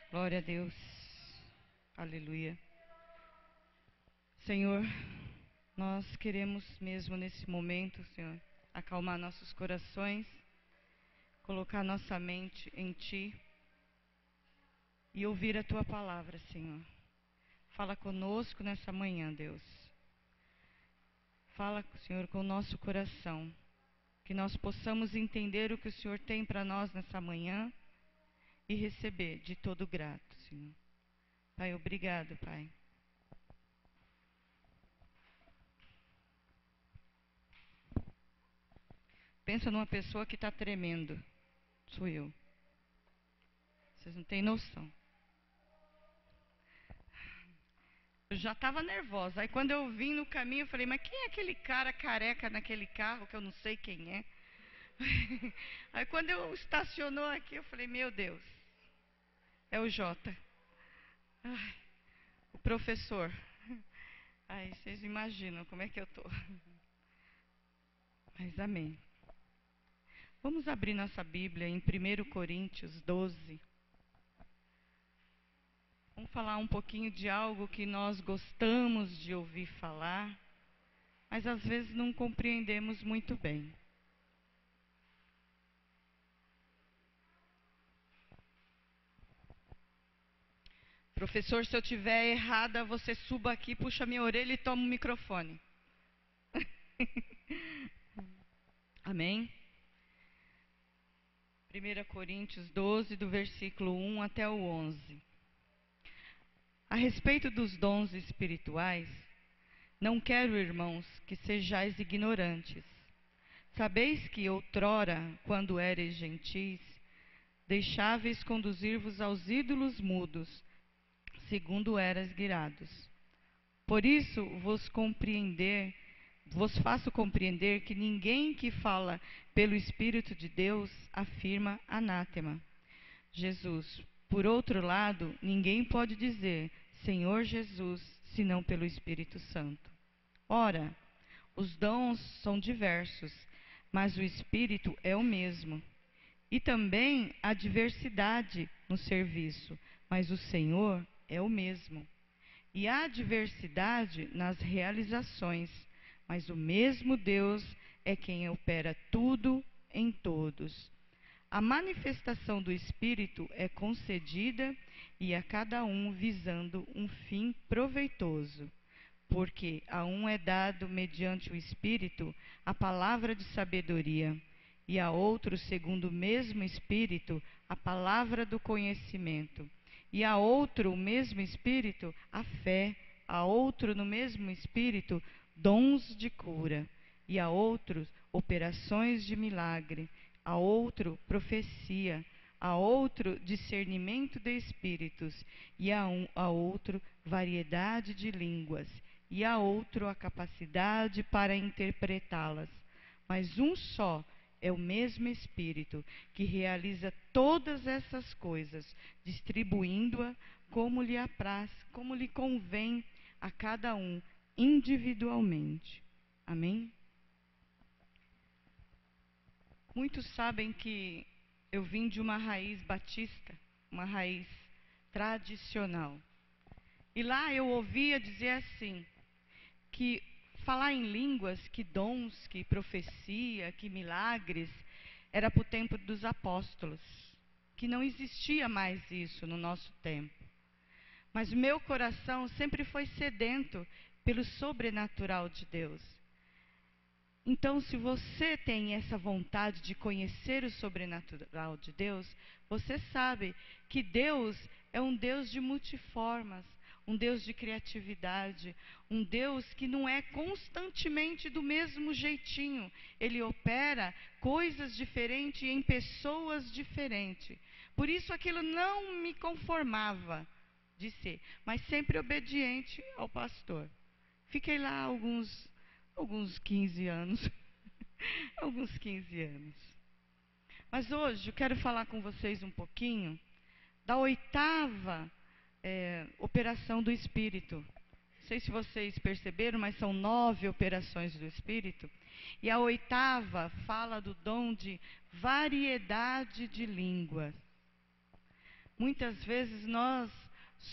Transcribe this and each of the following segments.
Glória a Deus. Aleluia. Senhor, nós queremos mesmo nesse momento, Senhor, acalmar nossos corações, colocar nossa mente em Ti e ouvir a Tua palavra, Senhor. Fala conosco nessa manhã, Deus. Fala, Senhor, com o nosso coração, que nós possamos entender o que o Senhor tem para nós nessa manhã e receber de todo grato, Senhor. Pai, obrigado, Pai. Pensa numa pessoa que está tremendo. Sou eu. Vocês não têm noção. Eu já estava nervosa. Aí quando eu vim no caminho, eu falei, mas quem é aquele cara careca naquele carro que eu não sei quem é? Aí quando eu estacionou aqui, eu falei, meu Deus, é o Jota. Ai, o professor. Aí vocês imaginam como é que eu estou. Mas amém. Vamos abrir nossa Bíblia em 1 Coríntios 12. Vamos falar um pouquinho de algo que nós gostamos de ouvir falar, mas às vezes não compreendemos muito bem. Professor, se eu estiver errada, você suba aqui, puxa minha orelha e toma o microfone. Amém? 1 Coríntios 12, do versículo 1 até o 11. A respeito dos dons espirituais, não quero, irmãos, que sejais ignorantes. Sabeis que outrora, quando éreis gentis, deixáveis conduzir-vos aos ídolos mudos, segundo eras guiados. Por isso vos faço compreender que ninguém que fala pelo Espírito de Deus afirma anátema. Jesus, por outro lado, ninguém pode dizer Senhor Jesus, senão pelo Espírito Santo. Ora, os dons são diversos, mas o Espírito é o mesmo. E também há diversidade no serviço, mas o Senhor é o mesmo. E há diversidade nas realizações, mas o mesmo Deus é quem opera tudo em todos. A manifestação do Espírito é concedida e a cada um visando um fim proveitoso. Porque a um é dado, mediante o Espírito, a palavra de sabedoria, e a outro, segundo o mesmo Espírito, a palavra do conhecimento, e a outro, o mesmo Espírito, a fé, a outro, no mesmo Espírito, dons de cura, e a outros, operações de milagre, a outro, profecia, a outro, discernimento de espíritos, e a outro, variedade de línguas, e a outro, a capacidade para interpretá-las. Mas um só é o mesmo Espírito que realiza todas essas coisas, distribuindo-a como lhe apraz, como lhe convém a cada um individualmente. Amém? Muitos sabem que eu vim de uma raiz batista, uma raiz tradicional. E lá eu ouvia dizer assim, que falar em línguas, que dons, que profecia, que milagres, era para o tempo dos apóstolos, que não existia mais isso no nosso tempo. Mas o meu coração sempre foi sedento pelo sobrenatural de Deus. Então, se você tem essa vontade de conhecer o sobrenatural de Deus, você sabe que Deus é um Deus de multiformas, um Deus de criatividade, um Deus que não é constantemente do mesmo jeitinho. Ele opera coisas diferentes em pessoas diferentes. Por isso aquilo não me conformava de ser, mas sempre obediente ao pastor. Fiquei lá alguns 15 anos. Alguns 15 anos. Mas hoje eu quero falar com vocês um pouquinho da oitava operação do Espírito. Não sei se vocês perceberam, mas são 9 operações do Espírito. E a oitava fala do dom de variedade de línguas. Muitas vezes nós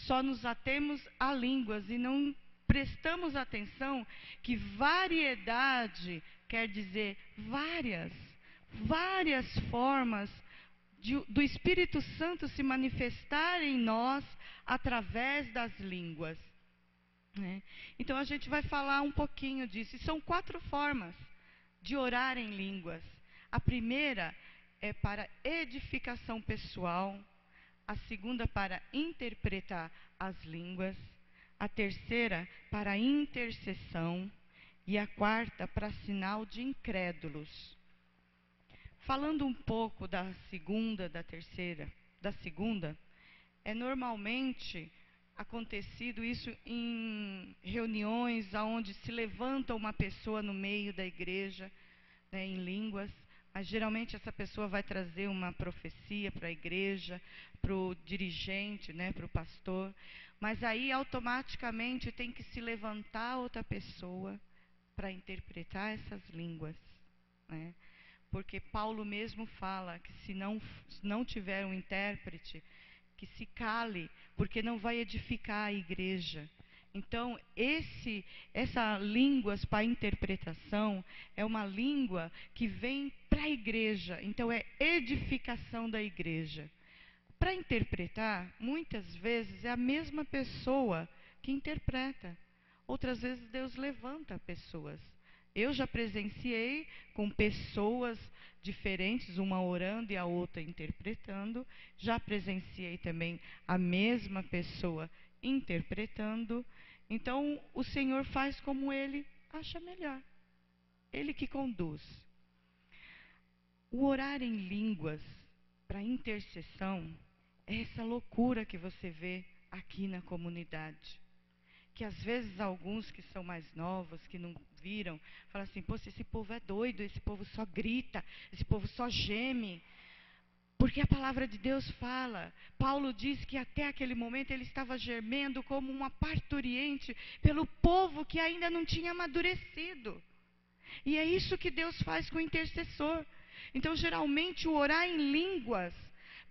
só nos atemos a línguas e não prestamos atenção que variedade quer dizer várias formas do Espírito Santo se manifestar em nós através das línguas, né? Então a gente vai falar um pouquinho disso. E são 4 formas de orar em línguas. A primeira é para edificação pessoal, a segunda para interpretar as línguas, a terceira para intercessão e a quarta para sinal de incrédulos. Falando um pouco da segunda, da segunda, é normalmente acontecido isso em reuniões onde se levanta uma pessoa no meio da igreja, né, em línguas, mas geralmente essa pessoa vai trazer uma profecia para a igreja, para o dirigente, né, para o pastor, mas aí automaticamente tem que se levantar outra pessoa para interpretar essas línguas, né? Porque Paulo mesmo fala que se não tiver um intérprete, que se cale, porque não vai edificar a igreja. Então, essa línguas para interpretação é uma língua que vem para a igreja. Então, é edificação da igreja. Para interpretar, muitas vezes é a mesma pessoa que interpreta. Outras vezes Deus levanta pessoas. Eu já presenciei com pessoas diferentes, uma orando e a outra interpretando. Já presenciei também a mesma pessoa interpretando. Então, o Senhor faz como Ele acha melhor. Ele que conduz. O orar em línguas para intercessão é essa loucura que você vê aqui na comunidade. Que às vezes alguns que são mais novos, que não viram, falam assim: poxa, esse povo é doido, esse povo só grita, esse povo só geme. Porque a palavra de Deus fala, Paulo diz que até aquele momento ele estava gemendo como uma parturiente pelo povo que ainda não tinha amadurecido. E é isso que Deus faz com o intercessor. Então, geralmente, o orar em línguas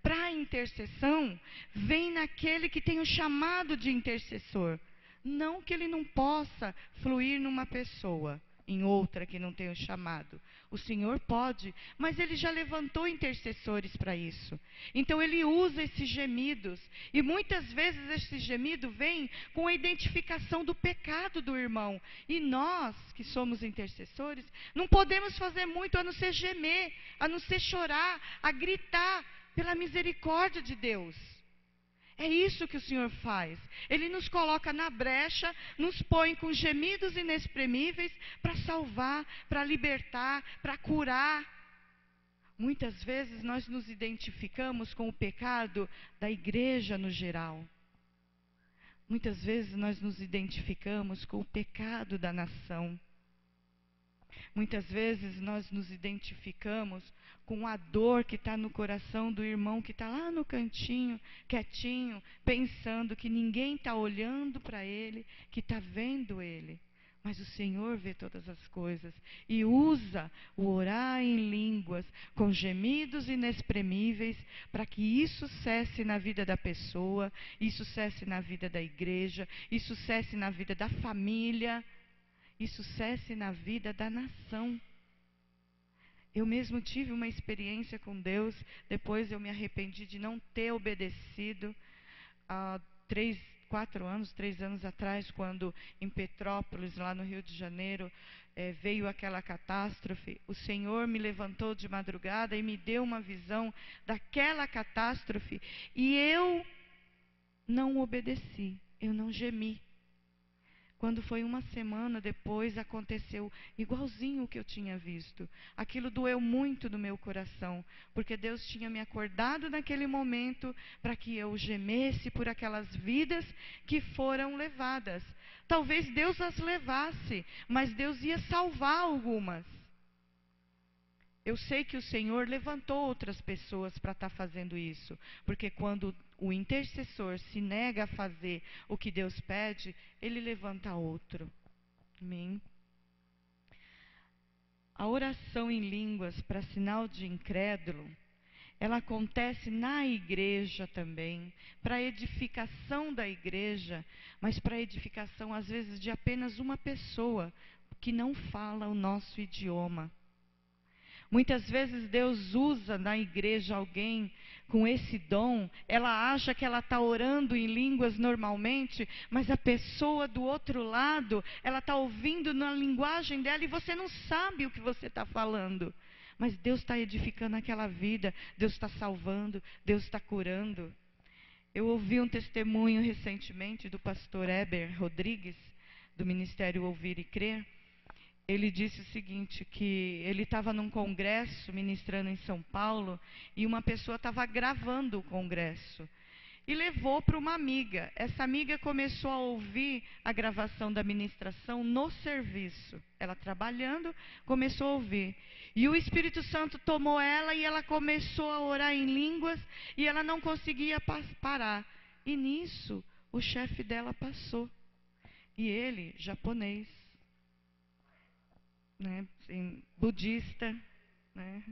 para a intercessão vem naquele que tem o chamado de intercessor. Não que ele não possa fluir numa pessoa, em outra que não tem o chamado. O Senhor pode, mas Ele já levantou intercessores para isso. Então Ele usa esses gemidos. E muitas vezes esse gemido vem com a identificação do pecado do irmão. E nós, que somos intercessores, não podemos fazer muito a não ser gemer, a não ser chorar, a gritar pela misericórdia de Deus. É isso que o Senhor faz. Ele nos coloca na brecha, nos põe com gemidos inexprimíveis para salvar, para libertar, para curar. Muitas vezes nós nos identificamos com o pecado da igreja no geral. Muitas vezes nós nos identificamos com o pecado da nação. Muitas vezes nós nos identificamos com a dor que está no coração do irmão que está lá no cantinho, quietinho, pensando que ninguém está olhando para ele, que está vendo ele. Mas o Senhor vê todas as coisas e usa o orar em línguas com gemidos inexprimíveis para que isso cesse na vida da pessoa, isso cesse na vida da igreja, isso cesse na vida da família. Isso cesse na vida da nação. Eu mesmo tive uma experiência com Deus, depois eu me arrependi de não ter obedecido há 3 anos atrás, quando em Petrópolis, lá no Rio de Janeiro, veio aquela catástrofe. O Senhor me levantou de madrugada e me deu uma visão daquela catástrofe e eu não obedeci, eu não gemi. Quando foi uma semana depois, aconteceu igualzinho o que eu tinha visto. Aquilo doeu muito no meu coração, porque Deus tinha me acordado naquele momento para que eu gemesse por aquelas vidas que foram levadas. Talvez Deus as levasse, mas Deus ia salvar algumas. Eu sei que o Senhor levantou outras pessoas para estar fazendo isso, porque quando o intercessor se nega a fazer o que Deus pede, ele levanta outro. Amém? A oração em línguas para sinal de incrédulo ela acontece na igreja também, para a edificação da igreja, mas para a edificação, às vezes, de apenas uma pessoa que não fala o nosso idioma. Muitas vezes Deus usa na igreja alguém com esse dom, ela acha que ela está orando em línguas normalmente, mas a pessoa do outro lado, ela está ouvindo na linguagem dela e você não sabe o que você está falando. Mas Deus está edificando aquela vida, Deus está salvando, Deus está curando. Eu ouvi um testemunho recentemente do pastor Heber Rodrigues, do Ministério Ouvir e Crer. Ele disse o seguinte, que ele estava num congresso ministrando em São Paulo e uma pessoa estava gravando o congresso e levou para uma amiga. Essa amiga começou a ouvir a gravação da ministração no serviço. Ela trabalhando, começou a ouvir. E o Espírito Santo tomou ela e ela começou a orar em línguas e ela não conseguia parar. E nisso, o chefe dela passou. E ele, japonês, né, assim, budista, né,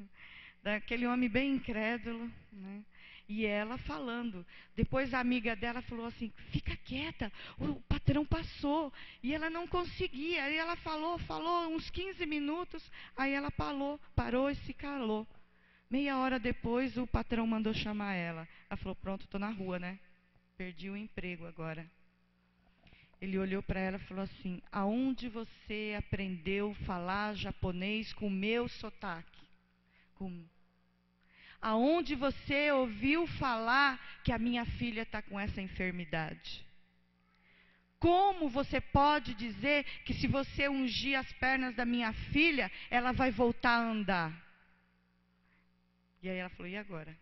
daquele homem bem incrédulo, né, e ela falando. Depois a amiga dela falou assim, fica quieta, o patrão passou, e ela não conseguia, aí ela falou uns 15 minutos, aí ela parou e se calou. Meia hora depois o patrão mandou chamar ela. Ela falou, pronto, estou na rua, né, perdi o emprego agora. Ele olhou para ela e falou assim, aonde você aprendeu a falar japonês com o meu sotaque? Aonde você ouviu falar que a minha filha está com essa enfermidade? Como você pode dizer que se você ungir as pernas da minha filha, ela vai voltar a andar? E aí ela falou, e agora?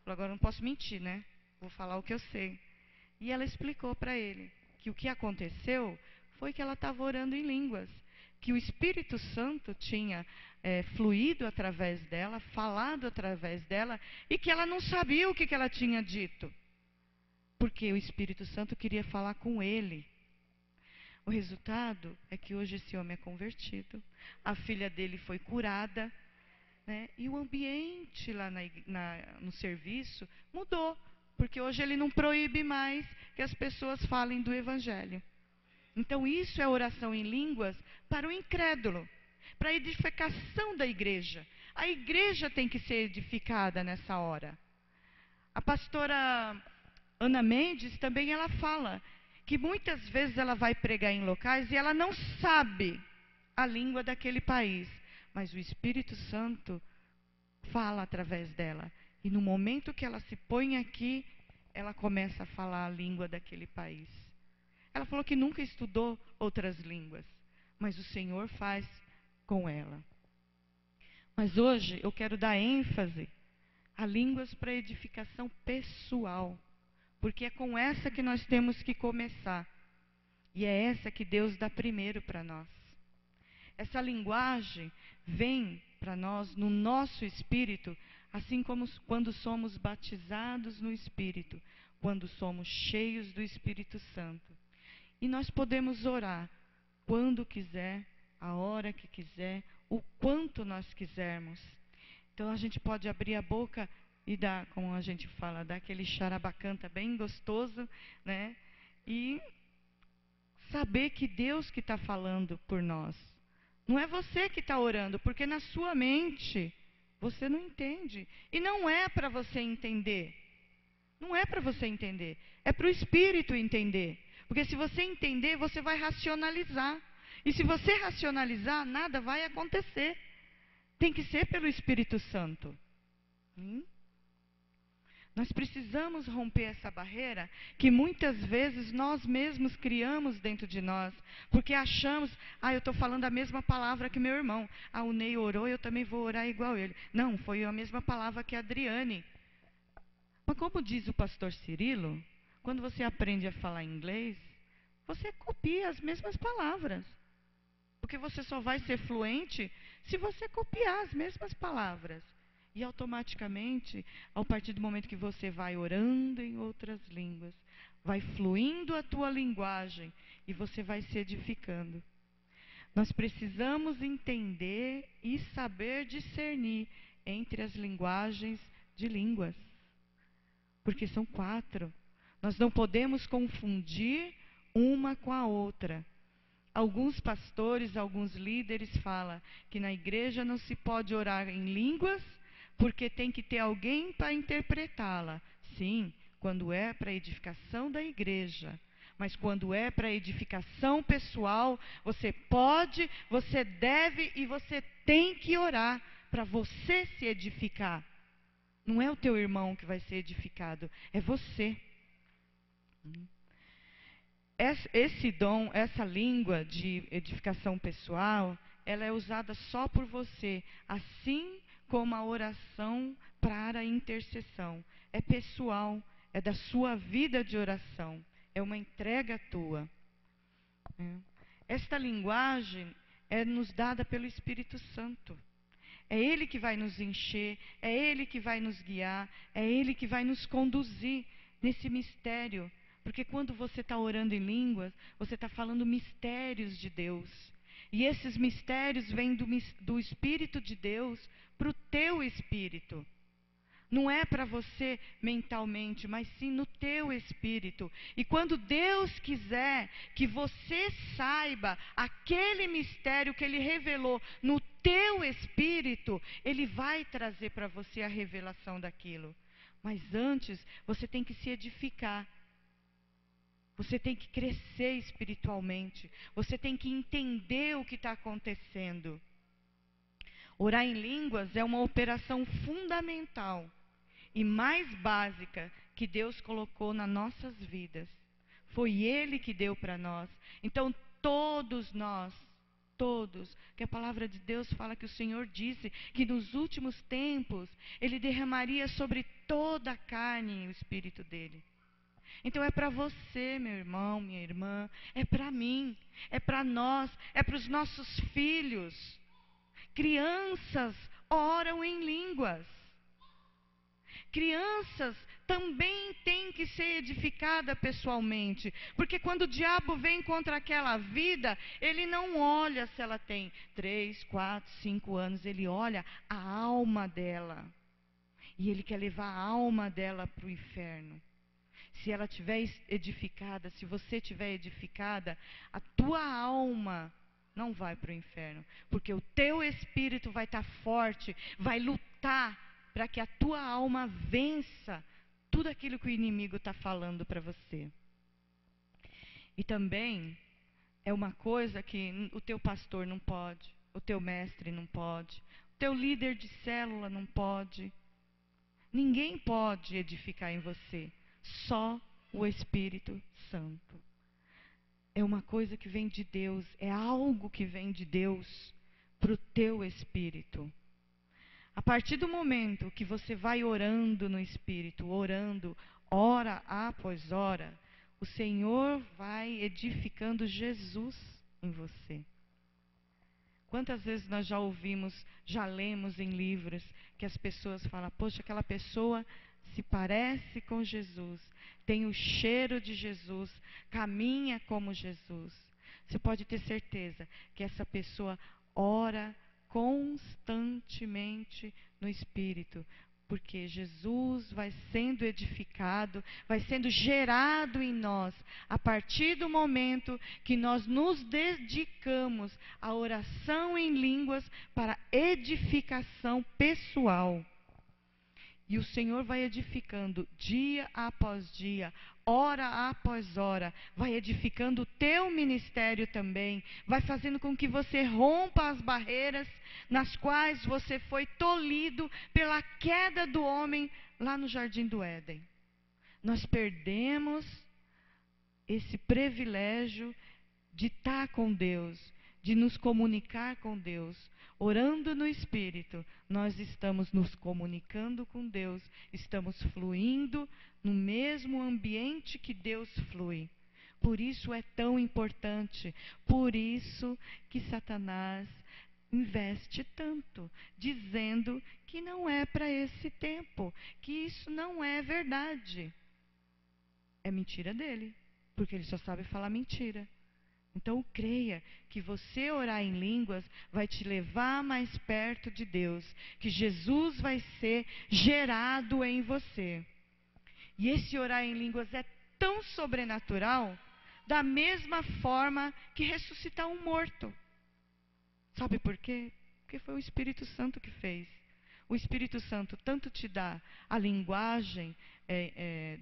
Falou, agora eu não posso mentir, né? Vou falar o que eu sei. E ela explicou para ele que o que aconteceu foi que ela estava orando em línguas, que o Espírito Santo tinha fluído através dela, falado através dela, e que ela não sabia o que ela tinha dito, porque o Espírito Santo queria falar com ele. O resultado é que hoje esse homem é convertido, a filha dele foi curada, né, e o ambiente lá no serviço mudou, porque hoje ele não proíbe mais que as pessoas falem do Evangelho. Então isso é oração em línguas para o incrédulo, para a edificação da igreja. A igreja tem que ser edificada nessa hora. A pastora Ana Mendes também ela fala que muitas vezes ela vai pregar em locais e ela não sabe a língua daquele país, mas o Espírito Santo fala através dela. E no momento que ela se põe aqui, ela começa a falar a língua daquele país. Ela falou que nunca estudou outras línguas, mas o Senhor faz com ela. Mas hoje eu quero dar ênfase a línguas para edificação pessoal, porque é com essa que nós temos que começar. E é essa que Deus dá primeiro para nós. Essa linguagem vem para nós no nosso espírito, assim como quando somos batizados no Espírito, quando somos cheios do Espírito Santo. E nós podemos orar quando quiser, a hora que quiser, o quanto nós quisermos. Então a gente pode abrir a boca e dar, como a gente fala, dar aquele charabacanta bem gostoso, né? E saber que Deus que está falando por nós. Não é você que está orando, porque na sua mente você não entende. E não é para você entender. Não é para você entender. É para o Espírito entender. Porque se você entender, você vai racionalizar. E se você racionalizar, nada vai acontecer. Tem que ser pelo Espírito Santo. Nós precisamos romper essa barreira que muitas vezes nós mesmos criamos dentro de nós. Porque achamos, eu estou falando a mesma palavra que meu irmão. O Ney orou, eu também vou orar igual ele. Não, foi a mesma palavra que a Adriane. Mas como diz o pastor Cirilo, quando você aprende a falar inglês, você copia as mesmas palavras. Porque você só vai ser fluente se você copiar as mesmas palavras. E automaticamente, a partir do momento que você vai orando em outras línguas, vai fluindo a tua linguagem e você vai se edificando. Nós precisamos entender e saber discernir entre as linguagens de línguas, porque são 4. Nós não podemos confundir uma com a outra. Alguns pastores, alguns líderes falam que na igreja não se pode orar em línguas, porque tem que ter alguém para interpretá-la. Sim, quando é para edificação da igreja. Mas quando é para edificação pessoal, você pode, você deve e você tem que orar para você se edificar. Não é o teu irmão que vai ser edificado, é você. Esse dom, essa língua de edificação pessoal, ela é usada só por você, assim como a oração para a intercessão. É pessoal, é da sua vida de oração, é uma entrega tua. Esta linguagem é nos dada pelo Espírito Santo. É Ele que vai nos encher, é Ele que vai nos guiar, é Ele que vai nos conduzir nesse mistério. Porque quando você está orando em línguas, você está falando mistérios de Deus. E esses mistérios vêm do Espírito de Deus para o teu espírito. Não é para você mentalmente, mas sim no teu espírito. E quando Deus quiser que você saiba aquele mistério que Ele revelou no teu espírito, Ele vai trazer para você a revelação daquilo. Mas antes, você tem que se edificar. Você tem que crescer espiritualmente. Você tem que entender o que está acontecendo. Orar em línguas é uma operação fundamental e mais básica que Deus colocou nas nossas vidas. Foi Ele que deu para nós. Então, todos nós, que a palavra de Deus fala que o Senhor disse que nos últimos tempos Ele derramaria sobre toda a carne o Espírito dEle. Então é para você, meu irmão, minha irmã, é para mim, é para nós, é para os nossos filhos. Crianças oram em línguas. Crianças também têm que ser edificadas pessoalmente, porque quando o diabo vem contra aquela vida, ele não olha se ela tem 3, 4, 5 anos, ele olha a alma dela. E ele quer levar a alma dela para o inferno. Se ela estiver edificada, se você estiver edificada, a tua alma não vai para o inferno. Porque o teu espírito vai estar forte, vai lutar para que a tua alma vença tudo aquilo que o inimigo está falando para você. E também é uma coisa que o teu pastor não pode, o teu mestre não pode, o teu líder de célula não pode. Ninguém pode edificar em você. Só o Espírito Santo. É uma coisa que vem de Deus, é algo que vem de Deus para o teu espírito. A partir do momento que você vai orando no Espírito, orando, hora após hora, o Senhor vai edificando Jesus em você. Quantas vezes nós já ouvimos, já lemos em livros, que as pessoas falam, poxa, aquela pessoa se parece com Jesus, tem o cheiro de Jesus, caminha como Jesus. Você pode ter certeza que essa pessoa ora constantemente no Espírito, porque Jesus vai sendo edificado, vai sendo gerado em nós, a partir do momento que nós nos dedicamos à oração em línguas para edificação pessoal. E o Senhor vai edificando dia após dia, hora após hora, vai edificando o teu ministério também, vai fazendo com que você rompa as barreiras nas quais você foi tolhido pela queda do homem lá no Jardim do Éden. Nós perdemos esse privilégio de estar com Deus, de nos comunicar com Deus. Orando no Espírito, nós estamos nos comunicando com Deus, estamos fluindo no mesmo ambiente que Deus flui. Por isso é tão importante, por isso que Satanás investe tanto, dizendo que não é para esse tempo, que isso não é verdade. É mentira dele, porque ele só sabe falar mentira. Então creia que você orar em línguas vai te levar mais perto de Deus, que Jesus vai ser gerado em você. E esse orar em línguas é tão sobrenatural, da mesma forma que ressuscitar um morto. Sabe por quê? Porque foi o Espírito Santo que fez. O Espírito Santo tanto te dá a linguagem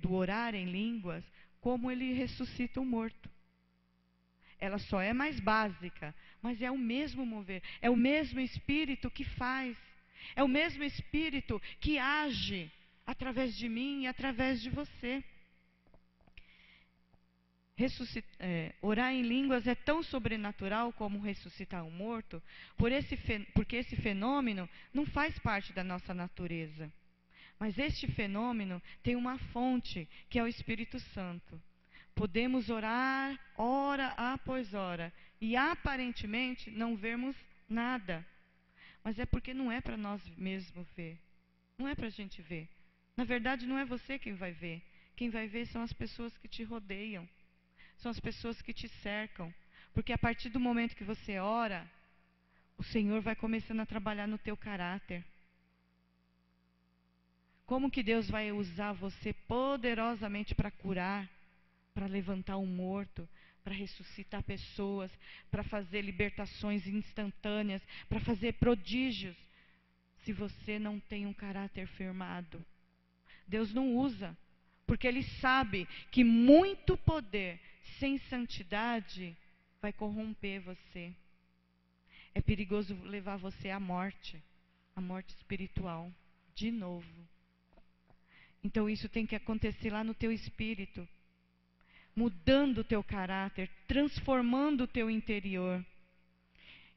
do orar em línguas, como ele ressuscita um morto. Ela só é mais básica, mas é o mesmo mover, é o mesmo Espírito que faz, é o mesmo Espírito que age através de mim e através de você. Orar em línguas é tão sobrenatural como ressuscitar um morto, porque esse fenômeno não faz parte da nossa natureza. Mas este fenômeno tem uma fonte, que é o Espírito Santo. Podemos orar hora após hora e aparentemente não vermos nada. Mas é porque não é para nós mesmos ver. Não é para a gente ver. Na verdade, não é você quem vai ver. Quem vai ver são as pessoas que te rodeiam. São as pessoas que te cercam. Porque a partir do momento que você ora, o Senhor vai começando a trabalhar no teu caráter. Como que Deus vai usar você poderosamente para curar, para levantar um morto, para ressuscitar pessoas, para fazer libertações instantâneas, para fazer prodígios, se você não tem um caráter firmado? Deus não usa, porque Ele sabe que muito poder sem santidade vai corromper você. É perigoso levar você à morte espiritual, de novo. Então isso tem que acontecer lá no teu espírito, mudando o teu caráter, transformando o teu interior.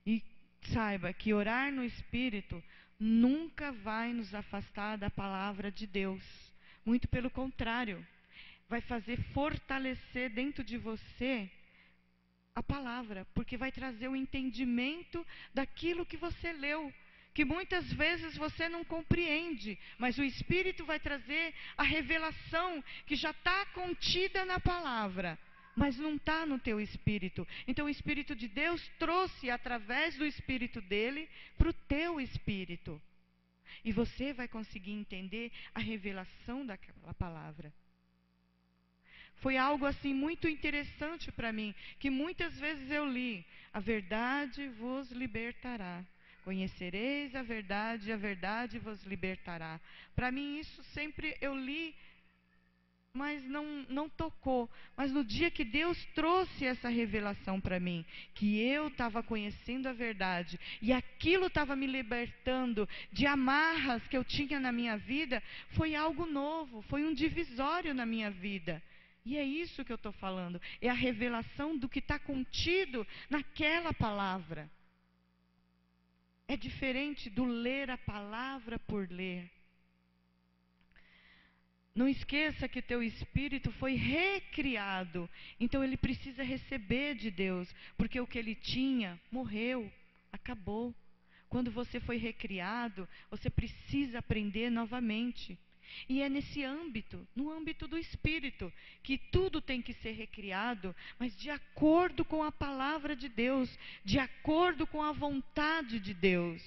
E saiba que orar no Espírito nunca vai nos afastar da palavra de Deus. Muito pelo contrário, vai fazer fortalecer dentro de você a palavra, porque vai trazer o entendimento daquilo que você leu, que muitas vezes você não compreende, mas o Espírito vai trazer a revelação que já está contida na palavra, mas não está no teu espírito. Então o Espírito de Deus trouxe através do Espírito dele para o teu espírito. E você vai conseguir entender a revelação daquela palavra. Foi algo assim muito interessante para mim, que muitas vezes eu li: a verdade vos libertará. Conhecereis a verdade e a verdade vos libertará. Para mim isso sempre eu li, mas não tocou. Mas no dia que Deus trouxe essa revelação para mim, que eu estava conhecendo a verdade, e aquilo estava me libertando de amarras que eu tinha na minha vida, foi algo novo, foi um divisório na minha vida. E é isso que eu estou falando, é a revelação do que está contido naquela palavra. É diferente do ler a palavra por ler. Não esqueça que teu espírito foi recriado, então ele precisa receber de Deus, porque o que ele tinha morreu, acabou. Quando você foi recriado, você precisa aprender novamente. E é nesse âmbito, no âmbito do espírito, que tudo tem que ser recriado, mas de acordo com a palavra de Deus, de acordo com a vontade de Deus.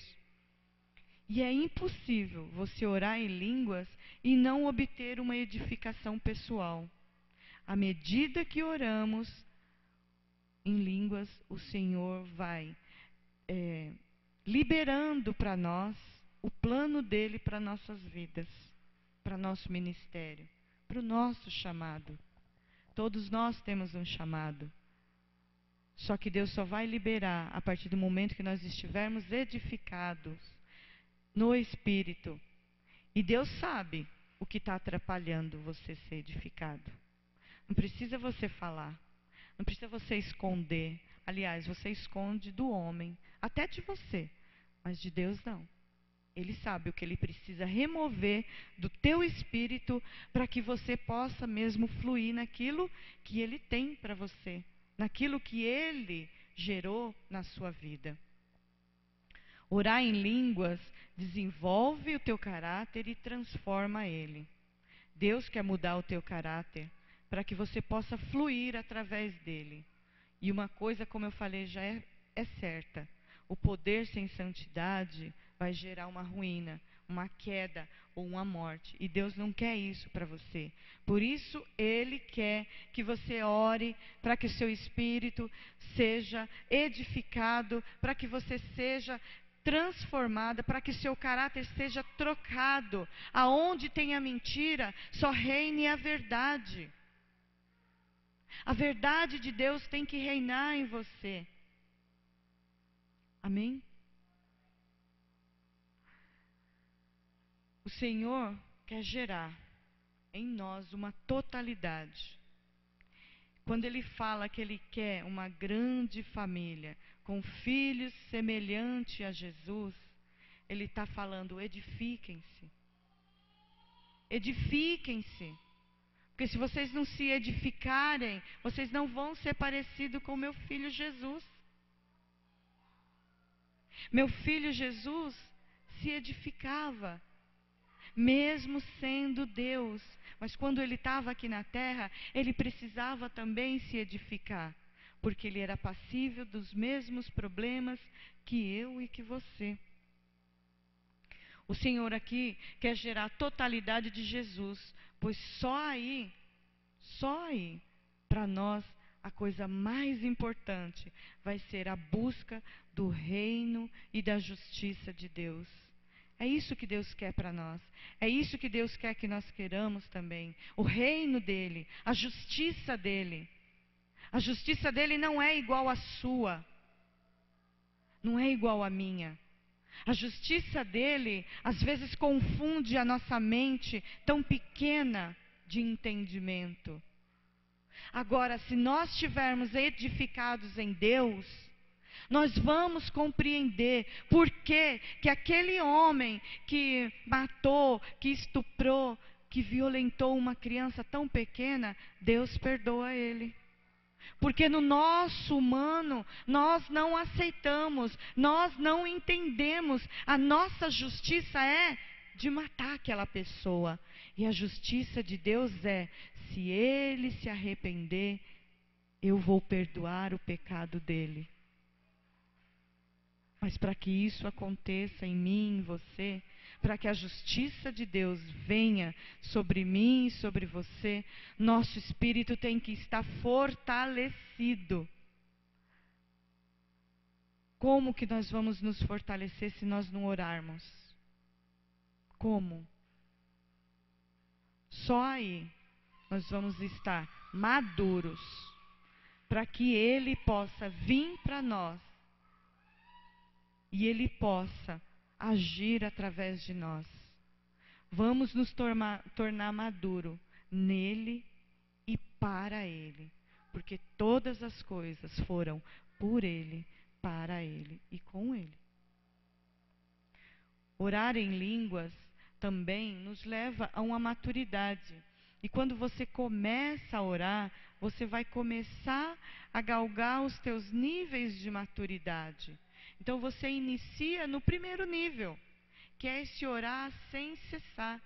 E é impossível você orar em línguas e não obter uma edificação pessoal. À medida que oramos em línguas, o Senhor vai liberando para nós o plano dele para nossas vidas, para nosso ministério, para o nosso chamado. Todos nós temos um chamado. Só que Deus só vai liberar a partir do momento que nós estivermos edificados no Espírito. E Deus sabe o que está atrapalhando você ser edificado. Não precisa você falar. Não precisa você esconder. Aliás, você esconde do homem, até de você. Mas de Deus não. Ele sabe o que ele precisa remover do teu espírito para que você possa mesmo fluir naquilo que ele tem para você. Naquilo que ele gerou na sua vida. Orar em línguas desenvolve o teu caráter e transforma ele. Deus quer mudar o teu caráter para que você possa fluir através dele. E uma coisa, como eu falei, já é certa: o poder sem santidade vai gerar uma ruína, uma queda ou uma morte. E Deus não quer isso para você. Por isso, Ele quer que você ore para que o seu espírito seja edificado, para que você seja transformada, para que seu caráter seja trocado. Aonde tem a mentira, só reine a verdade. A verdade de Deus tem que reinar em você. Amém? O Senhor quer gerar em nós uma totalidade. Quando Ele fala que Ele quer uma grande família, com filhos semelhantes a Jesus, Ele está falando: edifiquem-se. Edifiquem-se. Porque se vocês não se edificarem, vocês não vão ser parecidos com meu filho Jesus. Meu filho Jesus se edificava, mesmo sendo Deus. Mas quando ele estava aqui na terra, ele precisava também se edificar, porque ele era passível dos mesmos problemas que eu e que você. O Senhor aqui quer gerar a totalidade de Jesus, pois só aí, para nós, a coisa mais importante vai ser a busca do reino e da justiça de Deus. É isso que Deus quer para nós. É isso que Deus quer que nós queiramos também. O reino dele, a justiça dele. A justiça dele não é igual à sua. Não é igual à minha. A justiça dele, às vezes, confunde a nossa mente tão pequena de entendimento. Agora, se nós estivermos edificados em Deus, nós vamos compreender por que aquele homem que matou, que estuprou, que violentou uma criança tão pequena, Deus perdoa ele. Porque no nosso humano, nós não aceitamos, nós não entendemos. A nossa justiça é de matar aquela pessoa. E a justiça de Deus é: se ele se arrepender, eu vou perdoar o pecado dele. Mas para que isso aconteça em mim, em você, para que a justiça de Deus venha sobre mim e sobre você, nosso espírito tem que estar fortalecido. Como que nós vamos nos fortalecer se nós não orarmos? Como? Só aí nós vamos estar maduros, para que Ele possa vir para nós e Ele possa agir através de nós. Vamos nos tornar maduro nele e para Ele, porque todas as coisas foram por Ele, para Ele e com Ele. Orar em línguas também nos leva a uma maturidade. E quando você começa a orar, você vai começar a galgar os teus níveis de maturidade. Então você inicia no primeiro nível, que é esse orar sem cessar,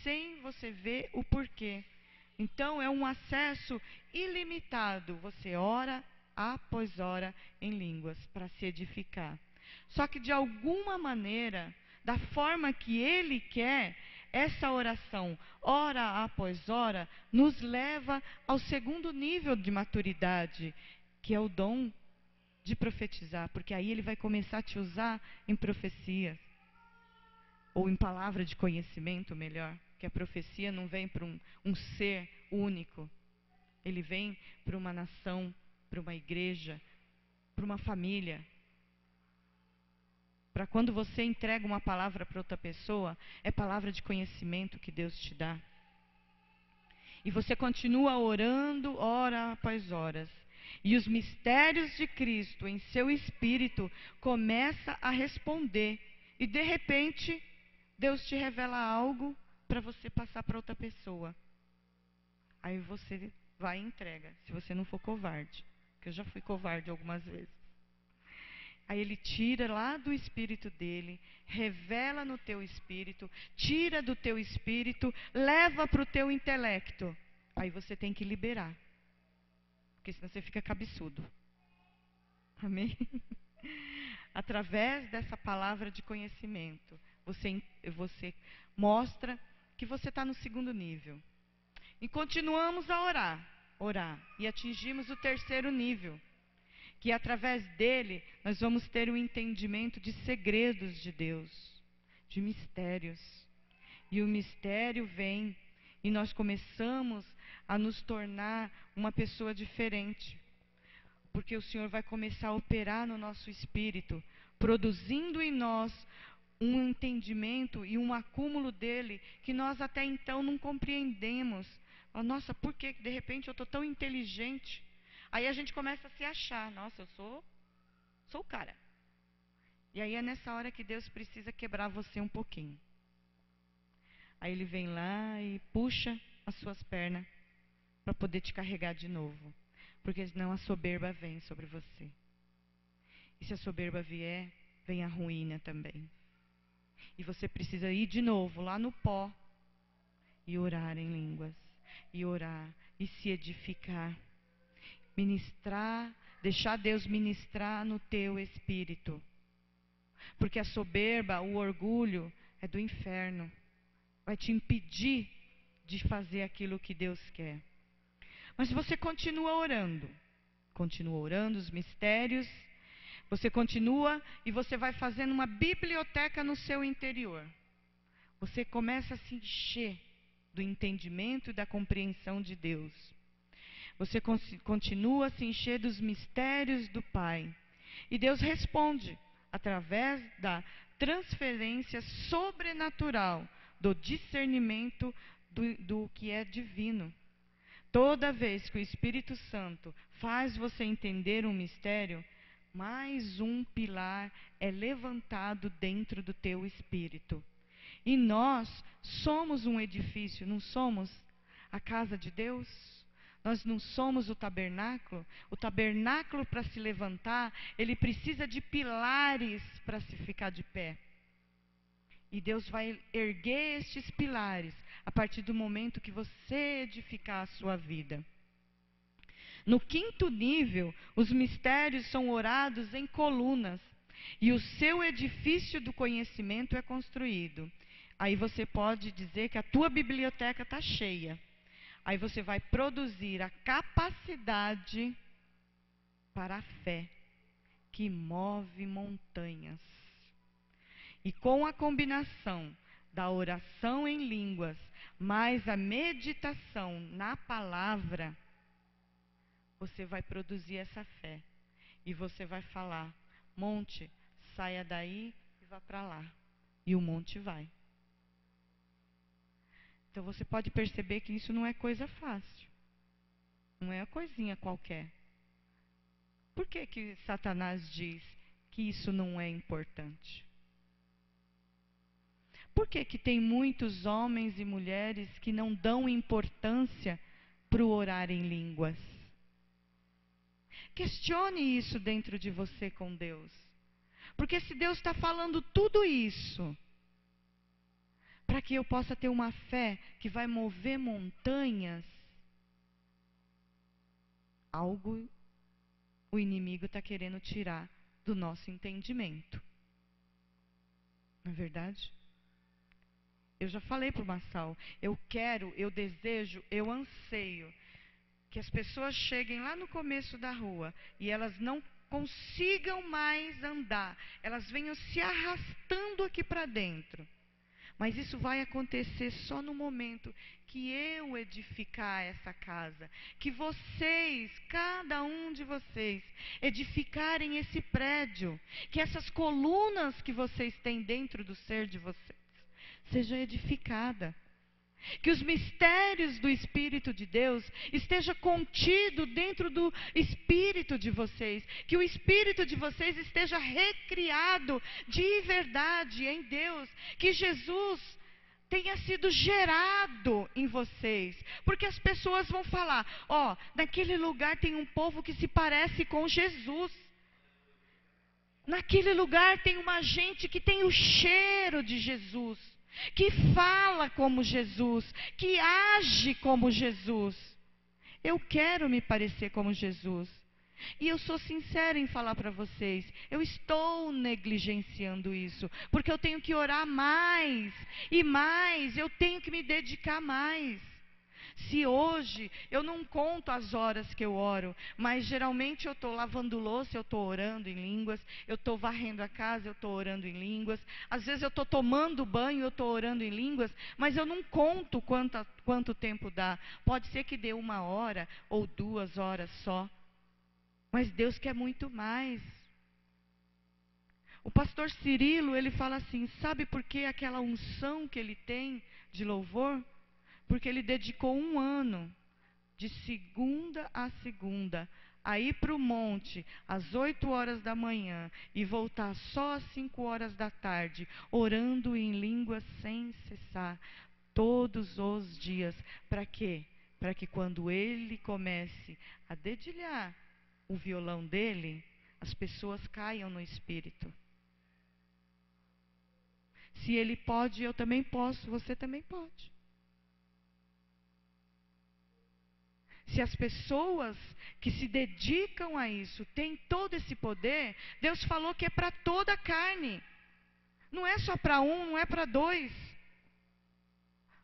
sem você ver o porquê. Então é um acesso ilimitado. Você ora após ora em línguas para se edificar. Só que de alguma maneira, da forma que Ele quer, essa oração, hora após hora, nos leva ao segundo nível de maturidade, que é o dom de profetizar, porque aí Ele vai começar a te usar em profecias, ou em palavra de conhecimento, melhor, que a profecia não vem para um ser único, ele vem para uma nação, para uma igreja, para uma família. Para quando você entrega uma palavra para outra pessoa, é palavra de conhecimento que Deus te dá. E você continua orando hora após horas. E os mistérios de Cristo em seu espírito começam a responder. E de repente, Deus te revela algo para você passar para outra pessoa. Aí você vai e entrega, se você não for covarde. Porque eu já fui covarde algumas vezes. Aí Ele tira lá do espírito dele, revela no teu espírito, tira do teu espírito, leva para o teu intelecto. Aí você tem que liberar. Porque porque senão você fica cabeçudo. Amém? Através dessa palavra de conhecimento, você mostra que você está no segundo nível. E continuamos a orar, e atingimos o terceiro nível, que através dele nós vamos ter um entendimento de segredos de Deus, de mistérios. E o mistério vem, e nós começamos a nos tornar uma pessoa diferente. Porque o Senhor vai começar a operar no nosso espírito, produzindo em nós um entendimento e um acúmulo dele que nós até então não compreendemos. Nossa, por que de repente eu estou tão inteligente? Aí a gente começa a se achar, nossa, eu sou o cara. E aí é nessa hora que Deus precisa quebrar você um pouquinho. Aí Ele vem lá e puxa as suas pernas para poder te carregar de novo. Porque senão a soberba vem sobre você. E se a soberba vier, vem a ruína também. E você precisa ir de novo lá no pó e orar em línguas. E orar e se edificar. Ministrar, deixar Deus ministrar no teu espírito. Porque a soberba, o orgulho, é do inferno. Vai te impedir de fazer aquilo que Deus quer. Mas você continua orando os mistérios, você continua e você vai fazendo uma biblioteca no seu interior. Você começa a se encher do entendimento e da compreensão de Deus. Você continua a se encher dos mistérios do Pai. E Deus responde através da transferência sobrenatural do discernimento do que é divino. Toda vez que o Espírito Santo faz você entender um mistério, mais um pilar é levantado dentro do teu espírito. E nós somos um edifício, não somos a casa de Deus? Nós não somos o tabernáculo? O tabernáculo, para se levantar, ele precisa de pilares para se ficar de pé. E Deus vai erguer estes pilares a partir do momento que você edificar a sua vida. No quinto nível, os mistérios são orados em colunas. E o seu edifício do conhecimento é construído. Aí você pode dizer que a tua biblioteca está cheia. Aí você vai produzir a capacidade para a fé, que move montanhas. E com a combinação da oração em línguas, mais a meditação na palavra, você vai produzir essa fé. E você vai falar, monte, saia daí e vá para lá. E o monte vai. Então você pode perceber que isso não é coisa fácil. Não é uma coisinha qualquer. Por que que Satanás diz que isso não é importante? Por que que tem muitos homens e mulheres que não dão importância para o orar em línguas? Questione isso dentro de você com Deus. Porque se Deus está falando tudo isso, para que eu possa ter uma fé que vai mover montanhas, algo o inimigo está querendo tirar do nosso entendimento. Não é verdade? Eu já falei para o Massal, eu quero, eu desejo, eu anseio que as pessoas cheguem lá no começo da rua e elas não consigam mais andar, elas venham se arrastando aqui para dentro. Mas isso vai acontecer só no momento que eu edificar essa casa, que vocês, cada um de vocês, edificarem esse prédio, que essas colunas que vocês têm dentro do ser de vocês, seja edificada. Que os mistérios do Espírito de Deus esteja contido dentro do Espírito de vocês. Que o Espírito de vocês esteja recriado de verdade em Deus. Que Jesus tenha sido gerado em vocês. Porque as pessoas vão falar, ó, naquele lugar tem um povo que se parece com Jesus. Naquele lugar tem uma gente que tem o cheiro de Jesus, que fala como Jesus, que age como Jesus. Eu quero me parecer como Jesus. E eu sou sincera em falar para vocês, eu estou negligenciando isso, porque eu tenho que orar mais e mais, eu tenho que me dedicar mais. Se hoje eu não conto as horas que eu oro, mas geralmente eu estou lavando louça, eu estou orando em línguas, eu estou varrendo a casa, eu estou orando em línguas, às vezes eu estou tomando banho, eu estou orando em línguas, mas eu não conto quanto tempo dá. Pode ser que dê 1 hora ou 2 horas só, mas Deus quer muito mais. O pastor Cirilo, ele fala assim, sabe por que aquela unção que ele tem de louvor? Porque ele dedicou 1 ano, de segunda a segunda, a ir para o monte às 8 horas da manhã e voltar só às 5 horas da tarde, orando em línguas sem cessar, todos os dias. Para quê? Para que quando ele comece a dedilhar o violão dele, as pessoas caiam no espírito. Se ele pode, eu também posso, você também pode. Se as pessoas que se dedicam a isso têm todo esse poder, Deus falou que é para toda a carne. Não é só para um, não é para dois.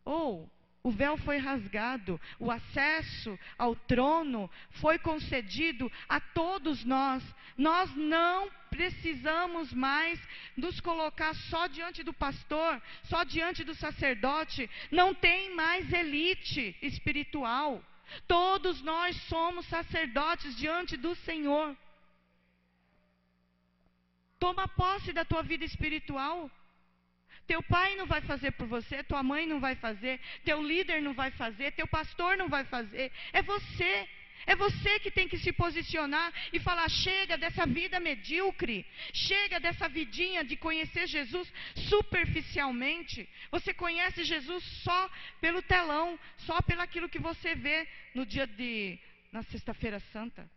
O véu foi rasgado, o acesso ao trono foi concedido a todos nós. Nós não precisamos mais nos colocar só diante do pastor, só diante do sacerdote. Não tem mais elite espiritual. Todos nós somos sacerdotes diante do Senhor. Toma posse da tua vida espiritual. Teu pai não vai fazer por você, tua mãe não vai fazer, teu líder não vai fazer, teu pastor não vai fazer. É você. É você que tem que se posicionar e falar, chega dessa vida medíocre, chega dessa vidinha de conhecer Jesus superficialmente. Você conhece Jesus só pelo telão, só pelo aquilo que você vê na sexta-feira santa.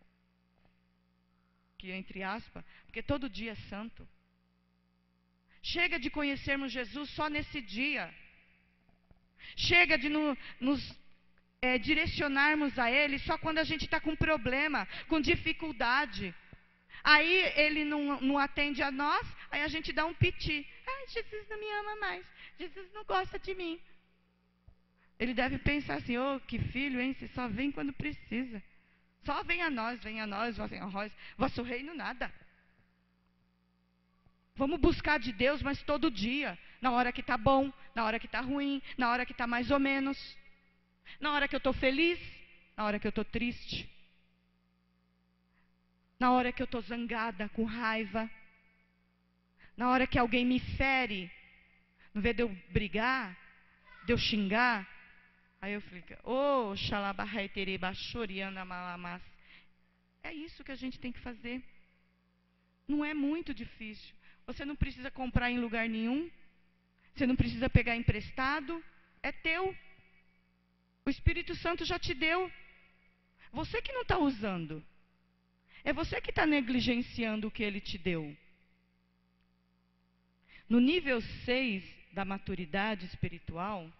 Que entre aspas, porque todo dia é santo. Chega de conhecermos Jesus só nesse dia. Chega de nos direcionarmos a Ele só quando a gente está com problema, com dificuldade. Aí Ele não atende a nós, aí a gente dá um piti. Ai, Jesus não me ama mais, Jesus não gosta de mim. Ele deve pensar assim, que filho, hein? Você só vem quando precisa. Só vem a nós, vosso reino nada. Vamos buscar de Deus, mas todo dia. Na hora que está bom, na hora que está ruim, na hora que está mais ou menos. Na hora que eu estou feliz, na hora que eu estou triste. Na hora que eu estou zangada, com raiva. Na hora que alguém me fere. Não vê de eu brigar, de eu xingar. Aí eu fico, é isso que a gente tem que fazer. Não é muito difícil. Você não precisa comprar em lugar nenhum. Você não precisa pegar emprestado. É teu. O Espírito Santo já te deu. Você que não está usando. É você que está negligenciando o que Ele te deu. No nível 6 da maturidade espiritual,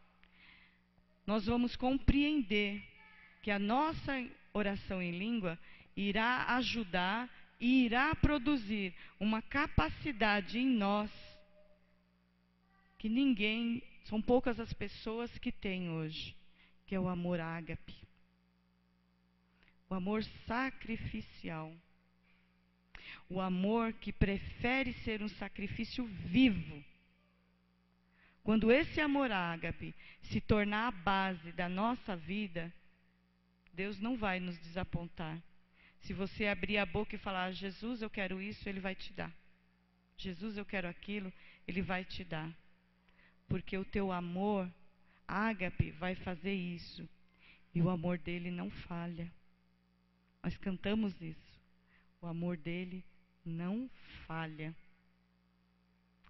nós vamos compreender que a nossa oração em língua irá ajudar e irá produzir uma capacidade em nós que são poucas as pessoas que têm hoje, que é o amor ágape. O amor sacrificial. O amor que prefere ser um sacrifício vivo. Quando esse amor ágape se tornar a base da nossa vida, Deus não vai nos desapontar. Se você abrir a boca e falar, Jesus, eu quero isso, Ele vai te dar. Jesus, eu quero aquilo, Ele vai te dar. Porque o teu amor ágape vai fazer isso. E o amor dele não falha. Nós cantamos isso. O amor dele não falha.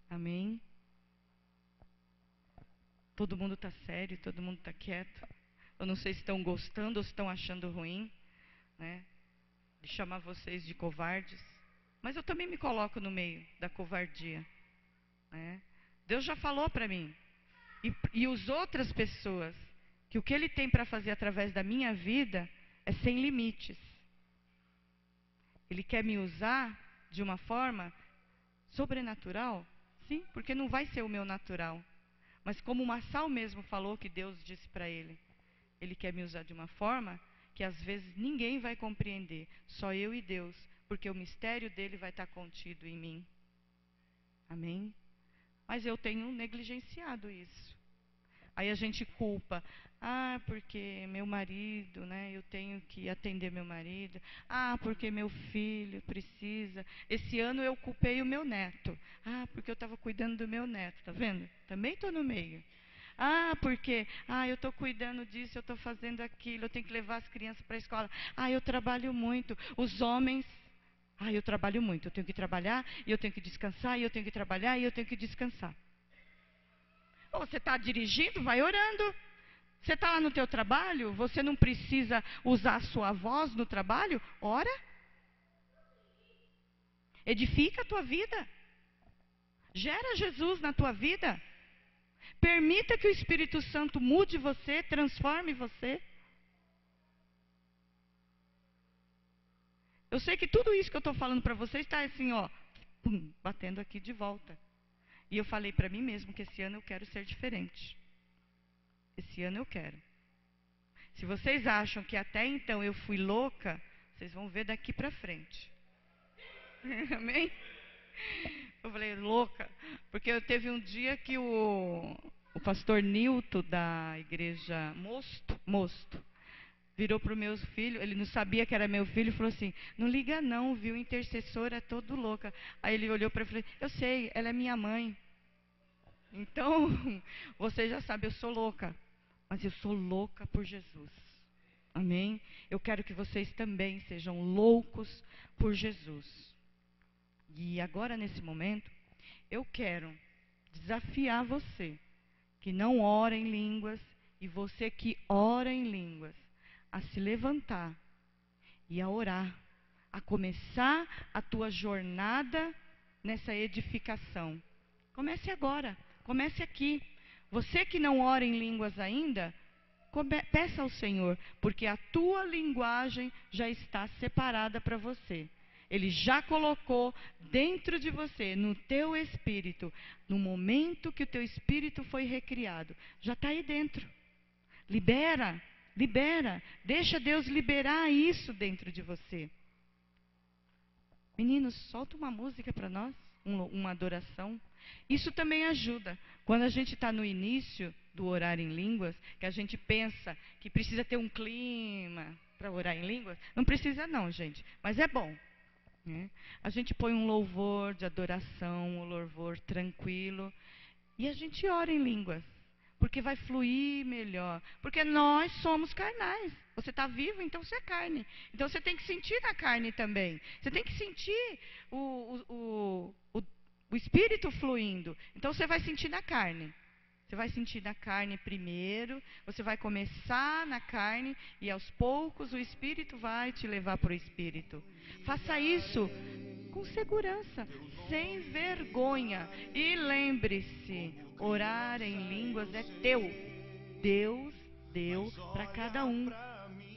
Amém? Todo mundo está sério, todo mundo está quieto. Eu não sei se estão gostando ou se estão achando ruim, né? De chamar vocês de covardes. Mas eu também me coloco no meio da covardia, né? Deus já falou para mim. E as outras pessoas, que o que Ele tem para fazer através da minha vida é sem limites. Ele quer me usar de uma forma sobrenatural, sim, porque não vai ser o meu natural. Mas como o Massal mesmo falou que Deus disse para ele, ele quer me usar de uma forma que às vezes ninguém vai compreender, só eu e Deus, porque o mistério dele vai estar contido em mim. Amém? Mas eu tenho negligenciado isso. Aí a gente culpa, porque meu marido, né, eu tenho que atender meu marido, porque meu filho precisa. Esse ano eu culpei o meu neto, porque eu estava cuidando do meu neto, tá vendo? Também estou no meio. Porque eu estou cuidando disso, eu estou fazendo aquilo, eu tenho que levar as crianças para a escola. Eu trabalho muito. Os homens, eu trabalho muito, eu tenho que trabalhar, e eu tenho que descansar, e eu tenho que trabalhar, e eu tenho que descansar. Você está dirigindo, vai orando. Você está lá no teu trabalho, você não precisa usar a sua voz no trabalho? Ora. Edifica a tua vida. Gera Jesus na tua vida. Permita que o Espírito Santo mude você, transforme você. Eu sei que tudo isso que eu estou falando para vocês está assim, batendo aqui de volta. E eu falei para mim mesmo que esse ano eu quero ser diferente. Esse ano eu quero. Se vocês acham que até então eu fui louca, vocês vão ver daqui para frente. Amém? Eu falei, louca. Porque eu teve um dia que o pastor Nilton da igreja Mosto, virou para o meu filho, ele não sabia que era meu filho, e falou assim, não liga não, viu, o intercessor é todo louca. Aí ele olhou para mim e falou, eu sei, ela é minha mãe. Então, você já sabe, eu sou louca, mas eu sou louca por Jesus. Amém? Eu quero que vocês também sejam loucos por Jesus. E agora, nesse momento, eu quero desafiar você que não ora em línguas e você que ora em línguas a se levantar e a orar, a começar a tua jornada nessa edificação. Comece agora, comece aqui. Você que não ora em línguas ainda, peça ao Senhor, porque a tua linguagem já está separada para você. Ele já colocou dentro de você, no teu espírito, no momento que o teu espírito foi recriado. Já está aí dentro. Libera, deixa Deus liberar isso dentro de você. Meninos, solta uma música para nós, uma adoração. Isso também ajuda. Quando a gente está no início do orar em línguas, que a gente pensa que precisa ter um clima para orar em línguas, não precisa não, gente, mas é bom. A gente põe um louvor de adoração, um louvor tranquilo, e a gente ora em línguas, porque vai fluir melhor, porque nós somos carnais. Você está vivo, então você é carne, então você tem que sentir na carne também, você tem que sentir o Espírito fluindo, então você vai sentir na carne. Você vai sentir na carne primeiro, você vai começar na carne e aos poucos o Espírito vai te levar para o Espírito. Faça isso com segurança, sem vergonha. E lembre-se, orar em línguas é teu. Deus deu para cada um.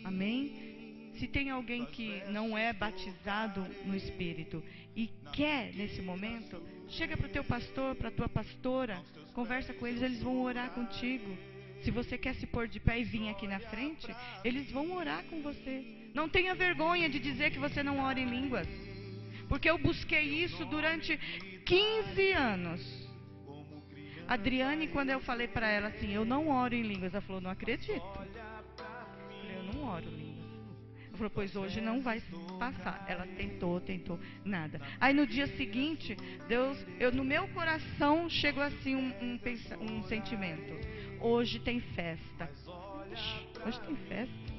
Amém? Se tem alguém que não é batizado no Espírito e quer nesse momento, chega para o teu pastor, para a tua pastora, conversa com eles, eles vão orar contigo. Se você quer se pôr de pé e vir aqui na frente, eles vão orar com você. Não tenha vergonha de dizer que você não ora em línguas, porque eu busquei isso durante 15 anos. Adriane, quando eu falei para ela assim, eu não oro em línguas, ela falou, não acredito. Eu não oro em línguas. Ela falou, pois hoje não vai passar. Ela tentou, nada. Aí no dia seguinte, Deus, no meu coração chegou assim um sentimento. Hoje tem festa. Hoje tem festa.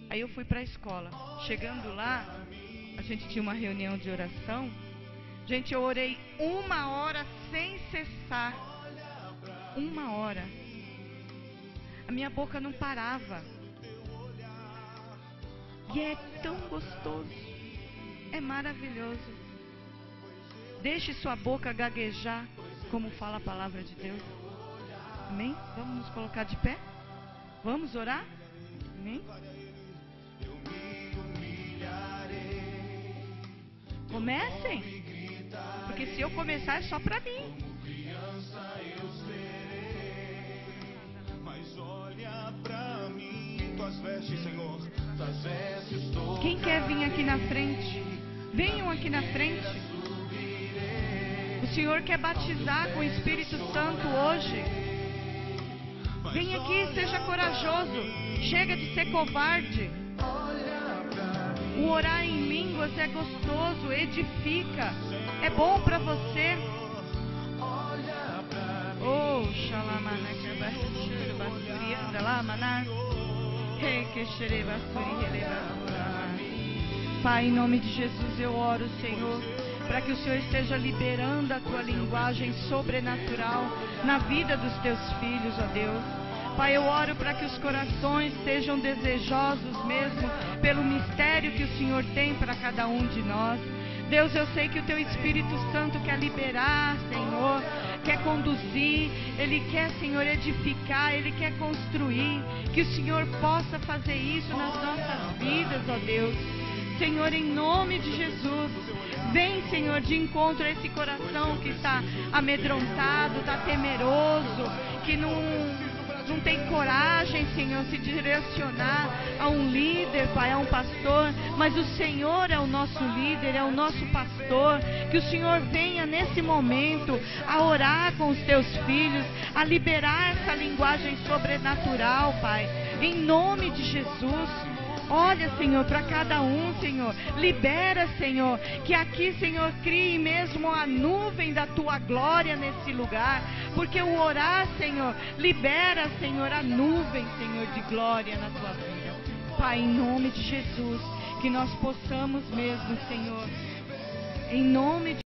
Aí eu fui para a escola. Chegando lá, a gente tinha uma reunião de oração. Gente, eu orei 1 hora sem cessar. 1 hora. A minha boca não parava. E é tão gostoso. É maravilhoso. Deixe sua boca gaguejar, como fala a palavra de Deus. Amém? Vamos nos colocar de pé? Vamos orar? Amém? Comecem. Porque se eu começar é só para mim. Quem quer vir aqui na frente? Venham aqui na frente. O Senhor quer batizar com o Espírito Santo hoje. Vem aqui, seja corajoso. Chega de ser covarde. O orar em línguas é gostoso, edifica. É bom para você. Oh, xalamana, que basurianda lá, maná. Pai, em nome de Jesus eu oro, Senhor, para que o Senhor esteja liberando a Tua linguagem sobrenatural na vida dos Teus filhos, ó Deus. Pai, eu oro para que os corações sejam desejosos mesmo pelo mistério que o Senhor tem para cada um de nós. Deus, eu sei que o Teu Espírito Santo quer liberar, Senhor, quer conduzir, Ele quer, Senhor, edificar, Ele quer construir, que o Senhor possa fazer isso nas nossas vidas, ó Deus. Senhor, em nome de Jesus, vem, Senhor, de encontro a esse coração que está amedrontado, está temeroso, que não tem coragem, Senhor, se direcionar a um líder, Pai, a um pastor, mas o Senhor é o nosso líder, é o nosso pastor. Que o Senhor venha nesse momento a orar com os Teus filhos, a liberar essa linguagem sobrenatural, Pai, em nome de Jesus. Olha, Senhor, para cada um, Senhor. Libera, Senhor, que aqui, Senhor, crie mesmo a nuvem da Tua glória nesse lugar. Porque o orar, Senhor, libera, Senhor, a nuvem, Senhor, de glória na Tua vida. Pai, em nome de Jesus, que nós possamos mesmo, Senhor, em nome